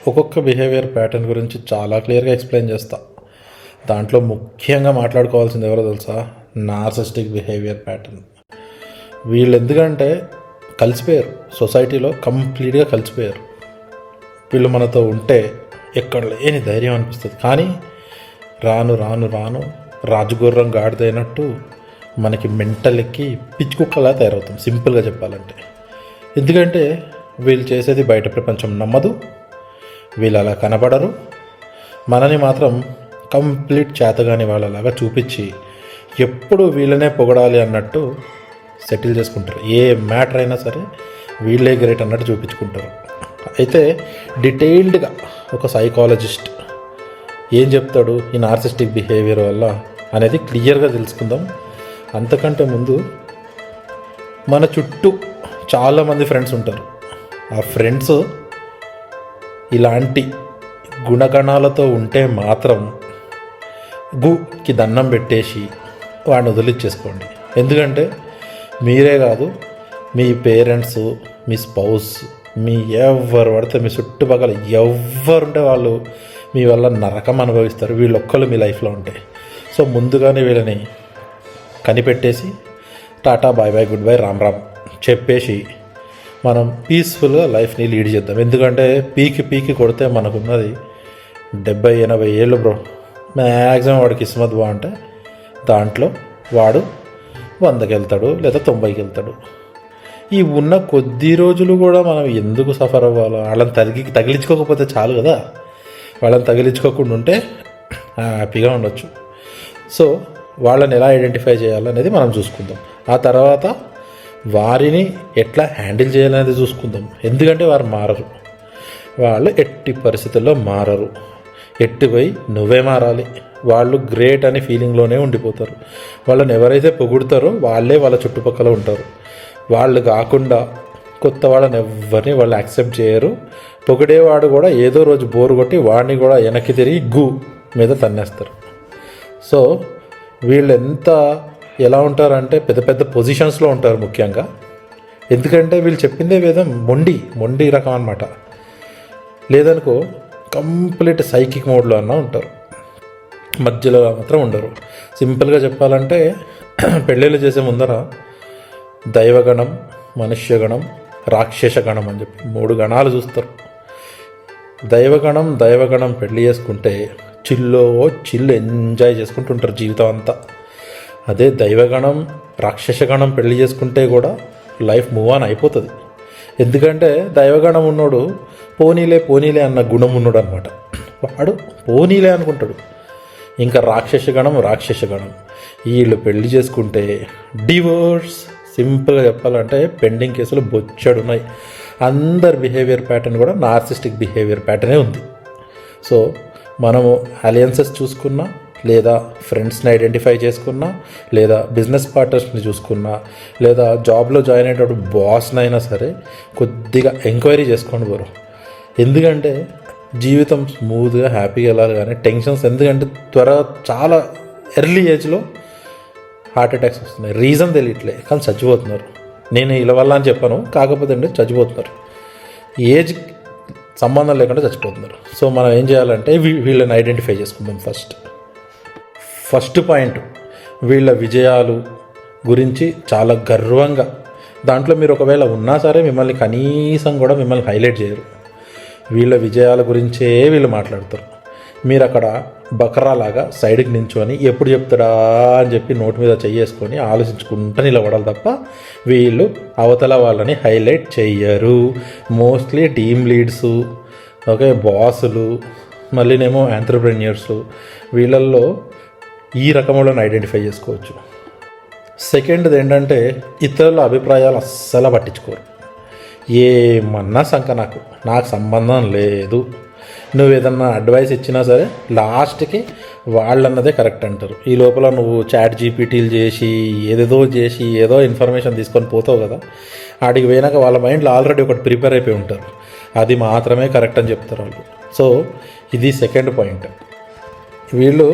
ఒక్కొక్క behaviour pattern గురించి చాలా క్లియర్గా ఎక్స్ప్లెయిన్ చేస్తా. దాంట్లో ముఖ్యంగా మాట్లాడుకోవాల్సింది ఎవరో తెలుసా? Narcissistic behaviour pattern. వీళ్ళు ఎందుకంటే కలిసిపోయారు, సొసైటీలో కంప్లీట్గా కలిసిపోయారు. వీళ్ళు మనతో ఉంటే ఎక్కడ లేని ధైర్యం అనిపిస్తుంది. కానీ రాను రాను రాను రాజగుర్రం గాడిదైనట్టు మనకి మెంటల్ ఎక్కి పిచ్చుకుక్కలా తయారవుతాం, సింపుల్గా చెప్పాలంటే. ఎందుకంటే వీళ్ళు చేసేది బయట ప్రపంచం నమ్మదు, వీళ్ళు అలా కనబడరు. మనని మాత్రం కంప్లీట్ చేతగాని వాళ్ళలాగా చూపించి ఎప్పుడు వీళ్ళనే పొగడాలి అన్నట్టు సెటిల్ చేసుకుంటారు. ఏ మ్యాటర్ అయినా సరే వీళ్ళే గ్రేట్ అన్నట్టు చూపించుకుంటారు. అయితే డీటెయిల్డ్గా ఒక సైకాలజిస్ట్ ఏం చెప్తాడు ఈ నార్సిస్టిక్ బిహేవియర్ వల్ల అనేది క్లియర్గా తెలుసుకుందాం. అంతకంటే ముందు మన చుట్టూ చాలామంది ఫ్రెండ్స్ ఉంటారు. ఆ ఫ్రెండ్స్ ఇలాంటి గుణగణాలతో ఉంటే మాత్రం గుకి దండం పెట్టేసి వాడిని వదిలిచ్చేసుకోండి. ఎందుకంటే మీరే కాదు, మీ పేరెంట్స్, మీ స్పౌస్, మీ ఎవరు పడితే మీ చుట్టుపక్కల ఎవరుంటే వాళ్ళు మీ వల్ల నరకం అనుభవిస్తారు. వీళ్ళొక్కళ్ళు మీ లైఫ్లో ఉంటాయి. సో ముందుగానే వీళ్ళని కనిపెట్టేసి ta-ta bye bye goodbye Ram Ram చెప్పేసి మనం పీస్ఫుల్గా లైఫ్ని లీడ్ చేద్దాం. ఎందుకంటే పీకి కొడితే మనకున్నది 70-80 ఏళ్ళు బ్రో. మ్యాక్సిమం వాడికి కిస్మత్ బాగుంటే దాంట్లో వాడు 100కి వెళ్తాడు లేదా 90కి వెళ్తాడు. ఈ ఉన్న కొద్ది రోజులు కూడా మనం ఎందుకు సఫర్ అవ్వాలో? వాళ్ళని తగిలించుకోకపోతే చాలు కదా. వాళ్ళని తగిలించుకోకుండా ఉంటే హ్యాపీగా ఉండొచ్చు. సో వాళ్ళని ఎలా ఐడెంటిఫై చేయాలనేది మనం చూసుకుందాం. ఆ తర్వాత వారిని ఎట్లా హ్యాండిల్ చేయాలనేది చూసుకుందాం. ఎందుకంటే వారు మారరు, వాళ్ళు ఎట్టి పరిస్థితుల్లో మారరు. ఎట్టిపోయి నువ్వే మారాలి. వాళ్ళు గ్రేట్ అనే ఫీలింగ్లోనే ఉండిపోతారు. వాళ్ళని ఎవరైతే పొగుడుతారో వాళ్ళే వాళ్ళ చుట్టుపక్కల ఉంటారు. వాళ్ళు కాకుండా కొత్త వాళ్ళని ఎవరిని వాళ్ళు యాక్సెప్ట్ చేయరు. పొగిడేవాడు కూడా ఏదో రోజు బోరు కొట్టి వాడిని కూడా వెనక్కి తిరిగి మీద తన్నేస్తారు. సో వీళ్ళు ఎలా ఉంటారంటే పెద్ద పెద్ద పొజిషన్స్లో ఉంటారు ముఖ్యంగా. ఎందుకంటే వీళ్ళు చెప్పిందే వేదం మొండి రకం అన్నమాట. లేదనుకో కంప్లీట్ సైకిక్ మోడ్లో అన్నా ఉంటారు, మధ్యలో మాత్రం ఉండరు. సింపుల్గా చెప్పాలంటే పెళ్ళిళ్ళు చేసే ముందర దైవగణం, మనుష్యగణం, రాక్షసగణం అని చెప్పి 3 గణాలు చూస్తారు. దైవగణం పెళ్లి చేసుకుంటే చిల్లు ఎంజాయ్ చేసుకుంటుంటారు జీవితం అంతా. అదే దైవగణం, రాక్షసగణం పెళ్లి చేసుకుంటే కూడా లైఫ్ మూవ్ ఆన్ అయిపోతుంది. ఎందుకంటే దైవగణం ఉన్నోడు పోనీలే అన్న గుణం ఉన్నాడు అనమాట. వాడు పోనీలే అనుకుంటాడు. ఇంకా రాక్షసగణం వీళ్ళు పెళ్లి చేసుకుంటే డివోర్స్. సింపుల్గా చెప్పాలంటే పెండింగ్ కేసులు బొచ్చడున్నాయి. అందరి బిహేవియర్ ప్యాటర్న్ కూడా నార్సిస్టిక్ బిహేవియర్ ప్యాటర్నే ఉంది. సో మనము అలయన్సెస్ చూసుకున్నా, లేదా ఫ్రెండ్స్ని ఐడెంటిఫై చేసుకున్నా, లేదా బిజినెస్ పార్ట్నర్స్ని చూసుకున్నా, లేదా జాబ్లో జాయిన్ అయ్యేటప్పుడు బాస్నైనా సరే కొద్దిగా ఎంక్వైరీ చేసుకోండి బరు. ఎందుకంటే జీవితం స్మూత్గా హ్యాపీగా వెళ్ళాలి. కానీ టెన్షన్స్ ఎందుకంటే చాలా ఎర్లీ ఏజ్లో హార్ట్ అటాక్స్ వస్తున్నాయి. రీజన్ తెలియట్లే కానీ చచ్చిపోతున్నారు. నేను ఇలా వల్ల అని చెప్పాను, కాకపోతే చచ్చిపోతున్నారు. ఏజ్ సంబంధం లేకుండా చచ్చిపోతున్నారు. సో మనం ఏం చేయాలంటే వీళ్ళని ఐడెంటిఫై చేసుకుందాం. ఫస్ట్ పాయింట్, వీళ్ళ విజయాలు గురించి చాలా గర్వంగా, దాంట్లో మీరు ఒకవేళ ఉన్నా సరే మిమ్మల్ని కనీసం కూడా మిమ్మల్ని హైలైట్ చేయరు. వీళ్ళ విజయాల గురించే వీళ్ళు మాట్లాడతారు. మీరు అక్కడ బకరాలాగా సైడ్కి నించొని ఎప్పుడు చెప్తాడా అని చెప్పి నోటి మీద చెయ్యేసుకొని ఆలోచించుకుంటూ నిలబడాలి తప్ప వీళ్ళు అవతల వాళ్ళని హైలైట్ చెయ్యరు. మోస్ట్లీ టీమ్ లీడ్సు, బాసులు, మళ్ళీనేమో ఎంటర్‌ప్రెన్యూర్స్, వీళ్ళల్లో ఈ రకములను ఐడెంటిఫై చేసుకోవచ్చు. సెకండ్ది ఏంటంటే ఇతరుల అభిప్రాయాలు అస్సలు పట్టించుకోరు. ఏమన్నా సంక నాకు సంబంధం లేదు. నువ్వు ఏదన్నా అడ్వైస్ ఇచ్చినా సరే లాస్ట్కి వాళ్ళన్నదే కరెక్ట్ అంటారు. ఈ లోపల నువ్వు చాట్ జీపీటీలు చేసి ఏదో ఇన్ఫర్మేషన్ తీసుకొని పోతావు కదా, ఆడికి పోయినాక వాళ్ళ మైండ్లో ఆల్రెడీ ఒకటి ప్రిపేర్ అయిపోయి ఉంటారు. అది మాత్రమే కరెక్ట్ అని చెప్తారు వాళ్ళు. సో ఇది సెకండ్ పాయింట్. వీళ్ళు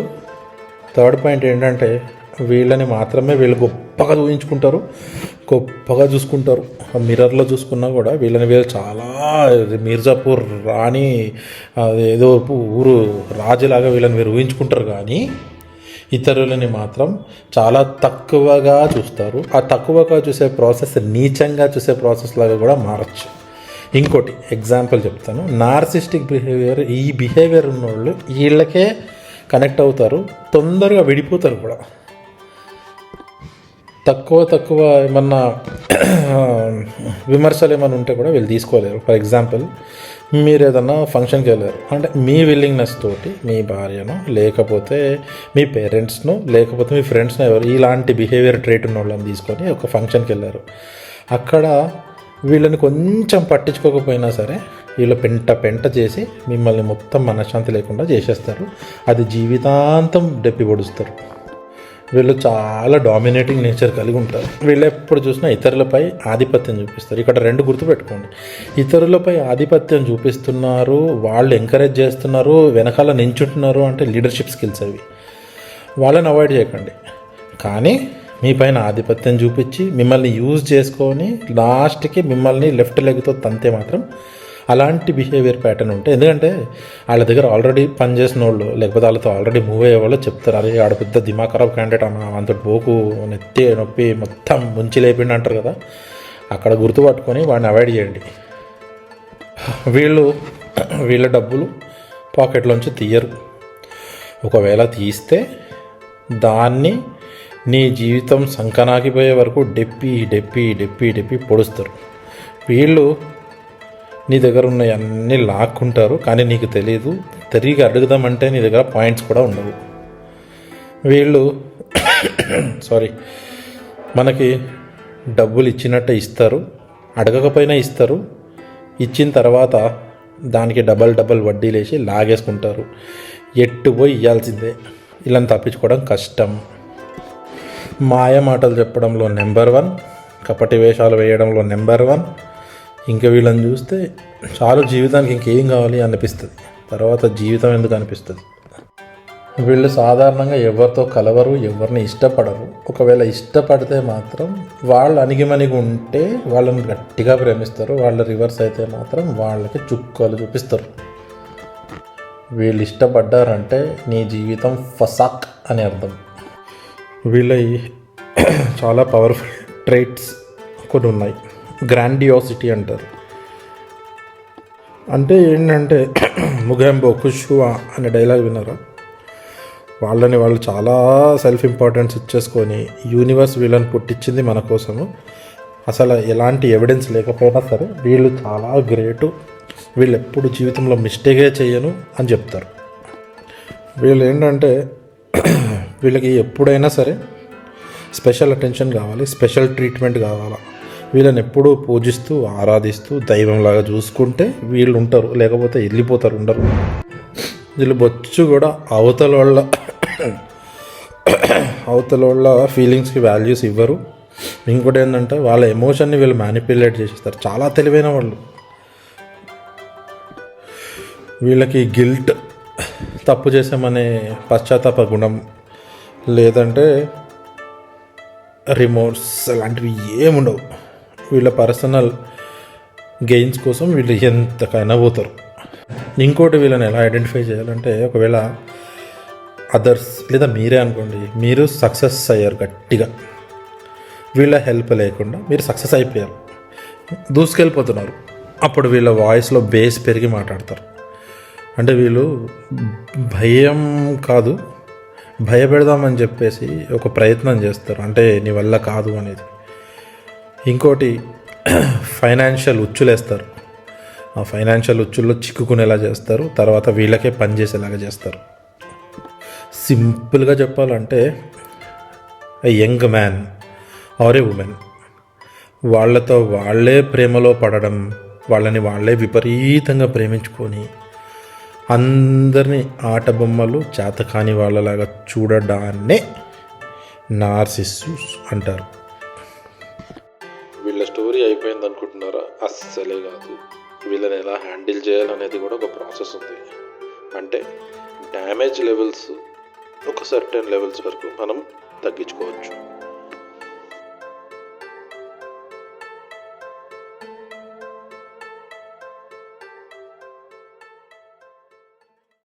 థర్డ్ పాయింట్ ఏంటంటే వీళ్ళని మాత్రమే వీళ్ళు గొప్పగా చూపించుకుంటారు, గొప్పగా చూసుకుంటారు. మిర్రర్లో చూసుకున్నా కూడా వీళ్ళు చాలా మీర్జాపూర్ రాణి ఏదో ఊరు రాజులాగా వీళ్ళని వీరు ఊహించుకుంటారు. కానీ ఇతరులని మాత్రం చాలా తక్కువగా చూస్తారు. ఆ తక్కువగా చూసే ప్రాసెస్ నీచంగా చూసే ప్రాసెస్ లాగా కూడా మారచ్చు. ఇంకోటి ఎగ్జాంపుల్ చెప్తాను. నార్సిస్టిక్ బిహేవియర్, ఈ బిహేవియర్ ఉన్నవాళ్ళు వీళ్ళకే కనెక్ట్ అవుతారు, తొందరగా విడిపోతారు కూడా. తక్కువ ఏమన్నా విమర్శలు ఏమైనా ఉంటే కూడా వీళ్ళు తీసుకోలేరు. ఫర్ ఎగ్జాంపుల్, మీరు ఏదన్నా ఫంక్షన్కి వెళ్ళారు అంటే మీ విల్లింగ్నెస్ తోటి మీ భార్యను, లేకపోతే మీ పేరెంట్స్ను, లేకపోతే మీ ఫ్రెండ్స్ను, ఎవరు ఇలాంటి బిహేవియర్ ట్రేట్ ఉన్న వాళ్ళని తీసుకొని ఒక ఫంక్షన్కి వెళ్ళారు. అక్కడ వీళ్ళని కొంచెం పట్టించుకోకపోయినా సరే వీళ్ళు పెంట చేసి మిమ్మల్ని మొత్తం మనశ్శాంతి లేకుండా చేసేస్తారు. అది జీవితాంతం డెప్పి పొడుస్తారు. వీళ్ళు చాలా డామినేటింగ్ నేచర్ కలిగి ఉంటారు. వీళ్ళు ఎప్పుడు చూసినా ఇతరులపై ఆధిపత్యం చూపిస్తారు. ఇక్కడ రెండు గుర్తుపెట్టుకోండి. ఇతరులపై ఆధిపత్యం చూపిస్తున్నారు, వాళ్ళు ఎంకరేజ్ చేస్తున్నారు, వెనకాల నించుంటున్నారు అంటే లీడర్షిప్ స్కిల్స్ అవి. వాళ్ళని అవాయిడ్ చేయకండి. కానీ మీ పైన ఆధిపత్యం చూపించి మిమ్మల్ని యూజ్ చేసుకొని లాస్ట్కి మిమ్మల్ని లెఫ్ట్ లెగ్తో తంతే మాత్రం అలాంటి బిహేవియర్ ప్యాటర్న్ ఉంటే, ఎందుకంటే వాళ్ళ దగ్గర ఆల్రెడీ పనిచేసిన వాళ్ళు, లేకపోతే వాళ్ళతో ఆల్రెడీ మూవ్ అయ్యే వాళ్ళు చెప్తారు, అరే ఆడ పెద్ద దిమాగ్ ఖరాబ్ క్యాండిడేట్ అన్న, అంత పోకు, నెత్తి నొప్పి మొత్తం ముంచి లేపిండి అంటారు కదా. అక్కడ గుర్తుపట్టుకొని వాడిని అవాయిడ్ చేయండి. వీళ్ళ డబ్బులు పాకెట్లోంచి తీయరు. ఒకవేళ తీస్తే దాన్ని నీ జీవితం సంకనాకిపోయే వరకు డెప్పి పొడుస్తారు. వీళ్ళు నీ దగ్గర ఉన్న అన్నీ లాక్కుంటారు, కానీ నీకు తెలియదు. తిరిగి అడుగుదామంటే నీ దగ్గర పాయింట్స్ కూడా ఉండవు. వీళ్ళు మనకి డబ్బులు ఇచ్చినట్టే ఇస్తారు, అడగకపోయినా ఇస్తారు. ఇచ్చిన తర్వాత దానికి డబల్ వడ్డీలేసి లాగేసుకుంటారు. ఎట్టు పోయి ఇవ్వాల్సిందే. ఇలా తప్పించుకోవడం కష్టం. మాయ మాటలు చెప్పడంలో నెంబర్ 1, కపటి వేషాలు వేయడంలో నెంబర్ 1. ఇంకా వీళ్ళని చూస్తే చాలు, జీవితానికి ఇంకేం కావాలి అనిపిస్తుంది. తర్వాత జీవితం ఎందుకు అనిపిస్తుంది. వీళ్ళు సాధారణంగా ఎవరితో కలవరు, ఎవరిని ఇష్టపడరు. ఒకవేళ ఇష్టపడితే మాత్రం వాళ్ళు అణిగిమణిగి ఉంటే వాళ్ళని గట్టిగా ప్రేమిస్తారు. వాళ్ళు రివర్స్ అయితే మాత్రం వాళ్ళకి చుక్కలు చూపిస్తారు. వీళ్ళు ఇష్టపడ్డారంటే నీ జీవితం ఫసాక్ అని అర్థం. వీళ్ళ చాలా పవర్ఫుల్ ట్రైట్స్ కొన్ని ఉన్నాయి. గ్రాండియాసిటీ అంటారు. అంటే ఏంటంటే ముగాంబో ఖుష్వా అనే డైలాగ్ విన్నారా? వాళ్ళు చాలా సెల్ఫ్ ఇంపార్టెన్స్ ఇచ్చేసుకొని యూనివర్స్ వీళ్ళని పుట్టించింది మన కోసము. అసలు ఎలాంటి ఎవిడెన్స్ లేకపోయినా సరే వీళ్ళు చాలా గ్రేటు, వీళ్ళు ఎప్పుడు జీవితంలో మిస్టేకే చేయను అని చెప్తారు. వీళ్ళు ఏంటంటే వీళ్ళకి ఎప్పుడైనా సరే స్పెషల్ అటెన్షన్ కావాలి, స్పెషల్ ట్రీట్మెంట్ కావాలా. వీళ్ళని ఎప్పుడూ పూజిస్తూ ఆరాధిస్తూ దైవంలాగా చూసుకుంటే వీళ్ళు ఉంటారు, లేకపోతే వెళ్ళిపోతారు, ఉండరు. వీళ్ళు బొచ్చు కూడా అవతల వాళ్ళ ఫీలింగ్స్కి వాల్యూస్ ఇవ్వరు. ఇంకోటి ఏంటంటే వాళ్ళ ఎమోషన్ని వీళ్ళు మ్యానిపులేట్ చేసేస్తారు. చాలా తెలివైన వాళ్ళు. వీళ్ళకి గిల్ట్, తప్పు చేసామనే పశ్చాత్తాప గుణం, లేదంటే రిమోర్స్ అలాంటివి ఏముండవు. వీళ్ళ పర్సనల్ గెయిన్స్ కోసం వీళ్ళు ఎంతకైనా పోతారు. ఇంకోటి వీళ్ళని ఎలా ఐడెంటిఫై చేయాలంటే, ఒకవేళ అదర్స్ లేదా మీరే అనుకోండి, మీరు సక్సెస్ అయ్యారు గట్టిగా, వీళ్ళ హెల్ప్ లేకుండా మీరు సక్సెస్ అయిపోయారు, దూసుకెళ్ళిపోతున్నారు. అప్పుడు వీళ్ళ వాయిస్లో బేస్ పెరిగి మాట్లాడతారు. అంటే వీళ్ళు భయం కాదు, భయపెడదామని చెప్పేసి ఒక ప్రయత్నం చేస్తారు, అంటే నీ వల్ల కాదు అనేది. ఇంకోటి ఫైనాన్షియల్ ఉచ్చులేస్తారు. ఆ ఫైనాన్షియల్ ఉచ్చుల్లో చిక్కుకునేలా చేస్తారు, తర్వాత వీళ్ళకే పని చేసేలాగా చేస్తారు. సింపుల్గా చెప్పాలంటే a young man or a women వాళ్ళతో వాళ్ళే ప్రేమలో పడడం, వాళ్ళని వాళ్ళే విపరీతంగా ప్రేమించుకొని అందరినీ ఆట బొమ్మలు చేతకాని వాళ్ళలాగా చూడడాన్నే నార్సిస్సస్ అంటారు. వీళ్ళ స్టోరీ అయిపోయింది అనుకుంటున్నారా? అస్సలే కాదు. వీళ్ళని ఎలా హ్యాండిల్ చేయాలనేది కూడా ఒక ప్రాసెస్ ఉంది. అంటే డ్యామేజ్ లెవెల్స్ ఒక సర్టెన్ లెవెల్స్ వరకు మనం తగ్గించుకోవచ్చు.